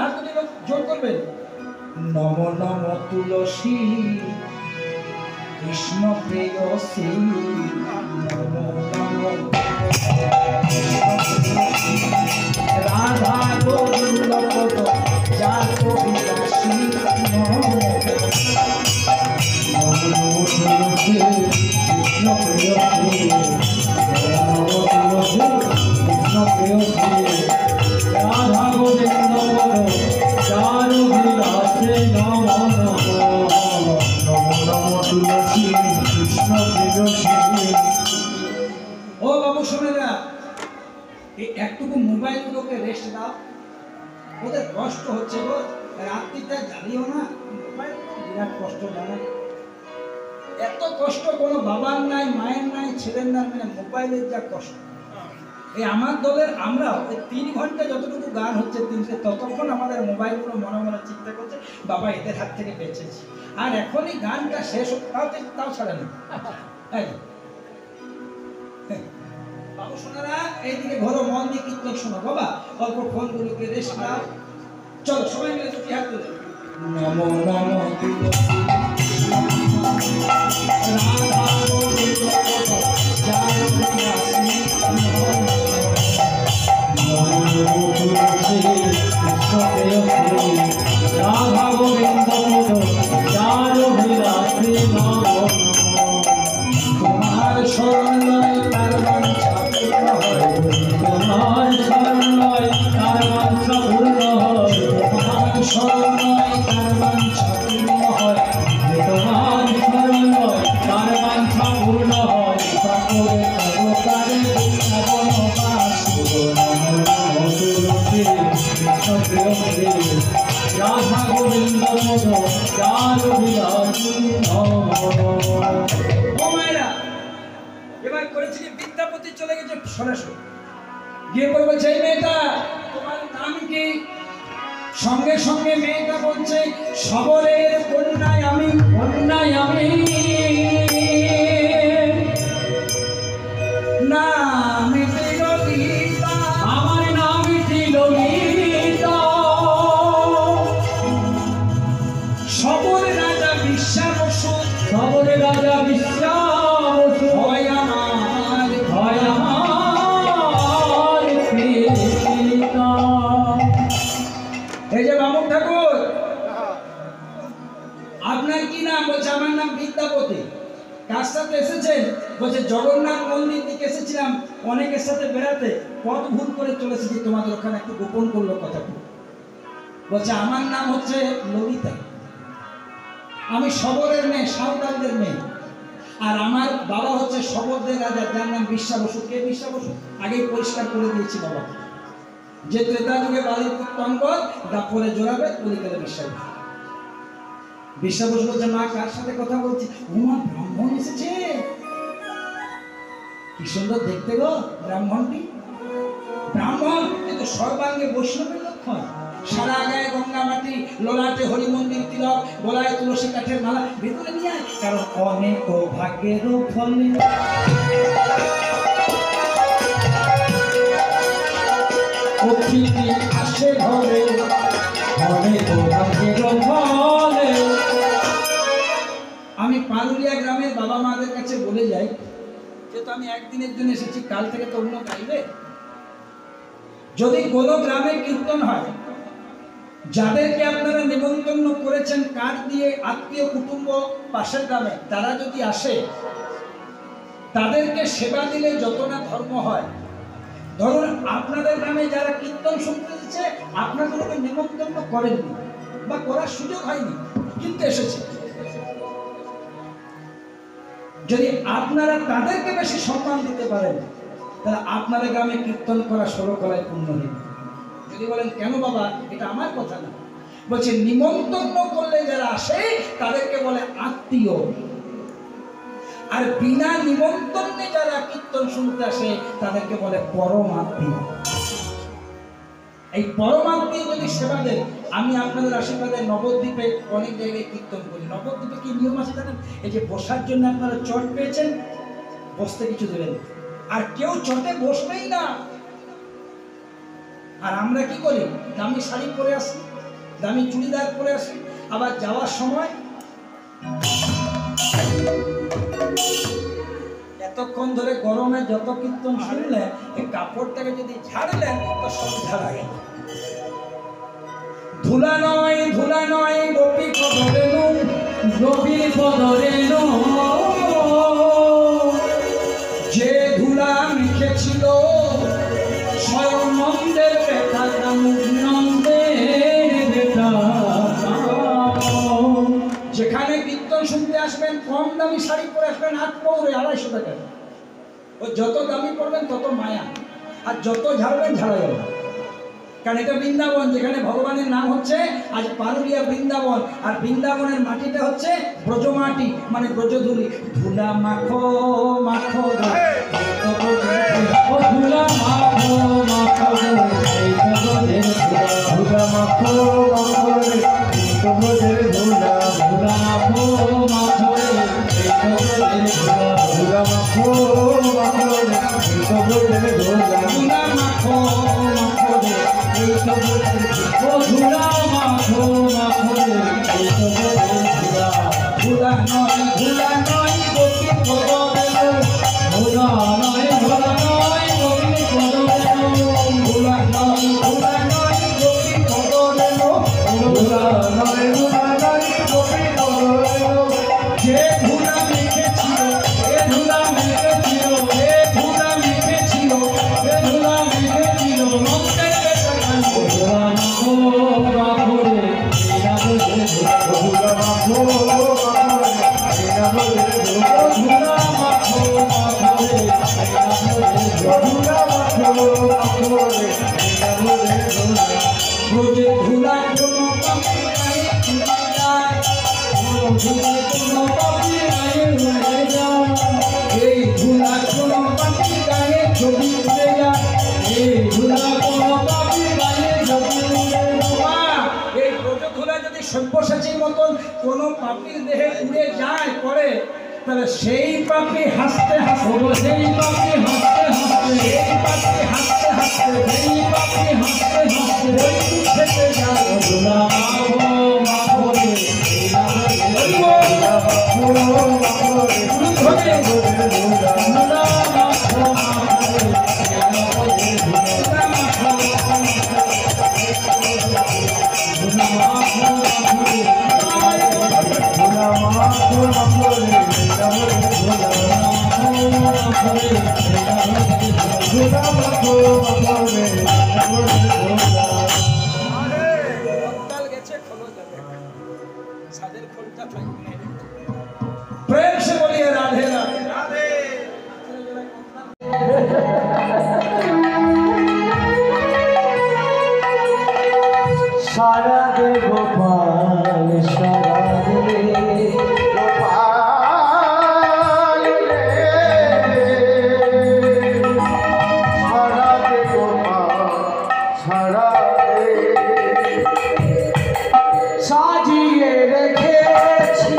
হাত দুটি জোর করবেন। নম নম তুলসী কৃষ্ণ প্রেয়সী, নম নম রাধা গোবিন্দ পদ জাত বিলাসী, নম নম তুলসী কৃষ্ণ প্রেয়সী, নম তুলসী কৃষ্ণ প্রেয়সী, রাধা গোবিন্দ পদ জাত বিলাসী, নম নম নম তুলসী কৃষ্ণ প্রেয়সী। ও বাবু শোনেরা, এই একটুকু মোবাইলগুলোকে রেস্ট দাও, ওদের কষ্ট হচ্ছে গো, রাত্রিটা জ্বালিও না, মোবাইল বিরাট কষ্ট জানা। এত কষ্ট কোনো বাবার নাই, মায়ের নাই, ছেলের নাই, মানে মোবাইলের যা কষ্ট। এই আমার দলের আমরাও এই 3 ঘন্টা যতটুকু গান হচ্ছে ততক্ষণ আমাদের মোবাইলগুলো মনে মনে চিন্তা করছে বাবা এদের হাত থেকে বেঁচেছি। আর এখনই গানটা শেষ তাও ছাড়ে না। বাবু শোনারা, এইদিকে ঘরে মন দিয়ে কীর্তন শোনো বাবা, অল্প ফোনগুলোকে রেস্ট দাও। চলো সবাই মিলে দুটি হাত তুলে নম নম তুলসী রাধা গোবিন্দ পদ জাত বিলাসী, নম নম তুলসী কৃষ্ণ প্রেয়সী, রাধা গোবিন্দ পদ জাত বিলাসী, নম তোমার শরণ লয় তার বাঞ্ছা পূর্ণ হয়, তোমার শরণ লয় তার বাঞ্ছা পূর্ণ হয়, তোমার শরণ লয় তার বাঞ্ছা পূর্ণ হয়, তোমার শরণ লয় তার বাঞ্ছা পূর্ণ হয়, সকলে সর্বকারে বনবাসী, নম তুলসী কৃষ্ণ প্রেয়সী, রাধা গোবিন্দ পদ জাত বিলাসী, নম। ও মায়েরা, এবার করেছি কি বিদ্যাপতি চলে গেছে সরাসরি গিয়ে বলছে এই মেয়েটা তোমার নাম কি? সঙ্গে সঙ্গে মেয়েটা বলছে সবরের কন্যায় আমি, কন্যায় আমি, নাম ললিতা, আমার নাম ললিতা, সবর রাজা বিশ্বাবসু, সবর রাজা বিশ্বাবসু, হয় আমার, হয় আমার পিতা। এই যে বামুন ঠাকুর, আপনার কি নাম? বলছে আমার নাম বিদ্যাপতি। কার সাথে এসেছেন? বলছে জগন্নাথ মন্দির দিকে এসেছিলাম অনেকের সাথে বেড়াতে, পথ ভুল করে চলে এসেছি, তোমাদের ওখানে একটু গোপন করলো কথাটা। বলছে আমার নাম হচ্ছে ললিতা, আমি সবরের মেয়ে, সাঁওতালদের মেয়ে, আর আমার বাবা হচ্ছে সবরদের রাজা, যার নাম বিশ্বাবসু। কে বিশ্বাবসু? আগেই পরিষ্কার করে দিয়েছি বাবা, যে ত্রেতা যুগে বালির পুত্রাঙ্গদ, দাপরে জোড়াবে কলিকালে বিশ্বাবসু। বিশ্বাবসু বলছে মা কার সাথে কথা বলছি? উমা ব্রাহ্মণ এসেছে, কি সুন্দর দেখতে গো ব্রাহ্মণটি। ব্রাহ্মণ কিন্তু সর্বাঙ্গে বৈষ্ণবের লক্ষণ, সারা গায়ে গঙ্গা মাটি, ললাটে হরি মন্দির তিলক, গলায় তুলসী কাঠের মালা, ভেতরে নিয়ে আয়, কারণ অনেক ভাগ্যের ফলে অতিথি আসে ঘরে, অনেক ভাগ্যের ফলে। আমি পারুলিয়া গ্রামের বাবা মাদের কাছে বলে যাই, যেহেতু আমি একদিনের জন্য এসেছি, কাল থেকে তো অন্য গাইবে। যদি কোনো গ্রামে কীর্তন হয়, যাদেরকে আপনারা নিমন্ত্রণ করেছেন কার্ড দিয়ে, আত্মীয় কুটুম্ব পাশের গ্রামে, তারা যদি আসে, তাদেরকে সেবা দিলে যত না ধর্ম হয়। ধরুন আপনাদের গ্রামে যারা কীর্তন শুনতে দিচ্ছে, আপনাদেরকে নিমন্ত্রণ করেননি বা করার সুযোগ হয়নি, কিন্তু এসেছে, যদি আপনারা তাদেরকে বেশি সম্মান দিতে পারেন, তাহলে আপনাদের গ্রামে কীর্তন করা 16 কলায় পূর্ণ হবে। যদি বলেন কেন বাবা, এটা আমার কথা না, বলছে নিমন্ত্রণ করলে যারা আসে তাদেরকে বলে আত্মীয়, আর বিনা নিমন্ত্রণে যারা কীর্তন শুনতে আসে তাদেরকে বলে পরম আত্মীয়। এই পরম আত্মীয় যদি সেবা দেন, আমি আপনাদের আশীর্বাদে নবদ্বীপে অনেক জায়গায় কীর্তন করি। নবদ্বীপে কি নিয়ম আছে জানেন? এই যে বসার জন্য আপনারা চট পেয়েছেন, বসতে কিছু দেবেন, আর কেউ চটে বসবেই না। আর আমরা কি করি? দামি শাড়ি পরে আসি, দামি চুড়িদার পরে আসি, আবার যাওয়ার সময় এতক্ষণ ধরে গরমে যত কীর্তন শুনলেন, এই কাপড়টাকে যদি ঝাড়লেন তো সব ঝাড়া গেল। ধুলা নয় গোপী পদরেণু, গোপী পদরেণু, যে ধুলা মেখেছিল স্বয়ং নন্দের বেটা, নন্দের বেটা। যেখানে কীর্তন শুনতে আসবেন কম দামি শাড়ি পরে আসবেন, 8 পৌরে 250 টাকা। ও যত দামি পড়বেন তত মায়া, আর যত ঝাড়বেন ঝাড়া যাবে। কারণ এটা বৃন্দাবন, যেখানে ভগবানের নাম হচ্ছে আজ পারুলিয়া বৃন্দাবন, আর বৃন্দাবনের মাটিটা হচ্ছে ব্রজমাটি, মানে ব্রজধুলি। ধুলা মাখো মাখো ও ধুলা মাখো মাখো, ধুলা মাখো মাখো ধুলা, ধুলা মাখো মাখো, ধুলা মাখো মাখো, ধুলা মাখো মাখো, ও ধুলা মাখো মাখো, ধুলা নয় গোপী পদরেণু, ধুলা নয় গোপী পদরেণু, ধুলা নয় গোপী পদরেণু, ধুলা নয় গোপী পদরেণু। যে ধুলা মেখেছিল, এ ধুলা মেখেছিল, এ ধুলা মেখেছিল, এ ধুলা মেখেছিল নন্দের বেটা। ধুলা মাখো মাখো রে, ধুলা মাখো মাখো রে, ধুলা মাখো মাখো রে, ধুলা মাখো মাখো রে। রোজে ধুলা কোনো পাপি গায়ে উড়ে যায়, ধুলা কোনো পাপি গায়ে উড়ে যায়, এই ধুলা কোনো পাপি গায়ে ছবি উড়ে যায়, এই ধুলা কোনো পাপি গায়ে ছবি উড়ে যায়। এই ব্রজধুলা যদি সব্যসাচীর মতন কোনো পাপির দেহে উড়ে যায় পরে, তাহলে সেই পাপি হাসতে হাসতে, সেই পাপি হাসতে হাসতে, সেই পাপি হাসতে হাসতে, সেই পাপি হাসতে হাসতে ওই থেকে যায়। ধুলা মাখো মাখো রে, ধুলা মাখো মাখো রে, ধুলা মাখো মাখো রে, प्रेम से बोलिए राधे राधे राधे। सारा दे गोपाल सारा दे गोपाल रे, सारा दे गोपाल सारा दे, साजिए রেখেছি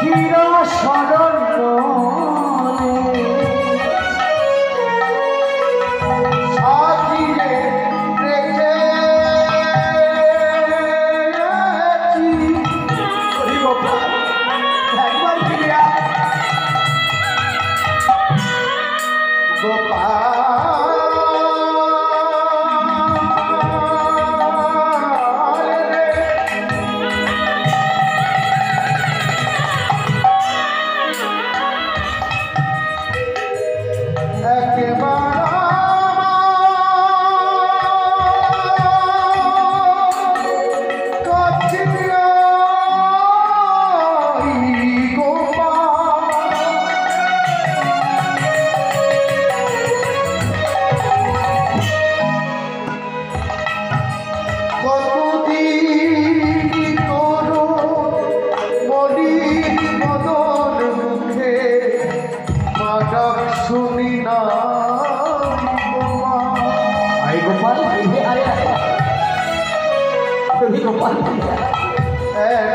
হীরা স্মরণ মনে, সাজিয়ে রেখেছি। একবার ফিরিয়া গোপাল রে, একবার কাছিয়া গোপাল, কতদিন তোর মলিন বদন মুখে মাডাক শুনি না আই গোপাল, গোপাল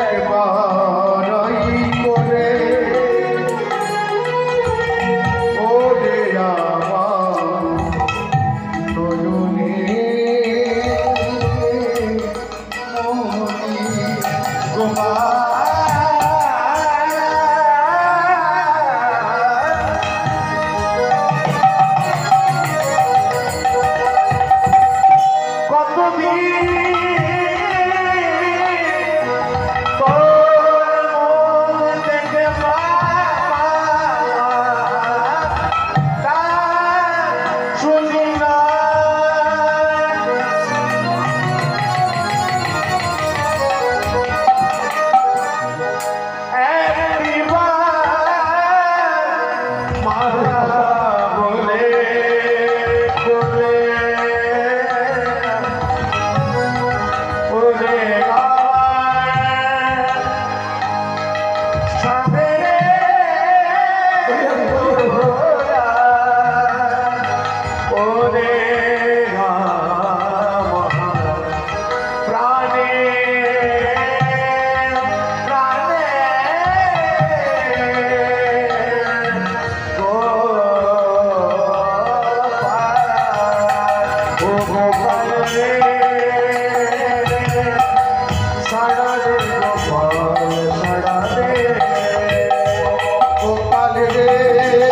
একবারই করে ওরে আমার গোপাল রে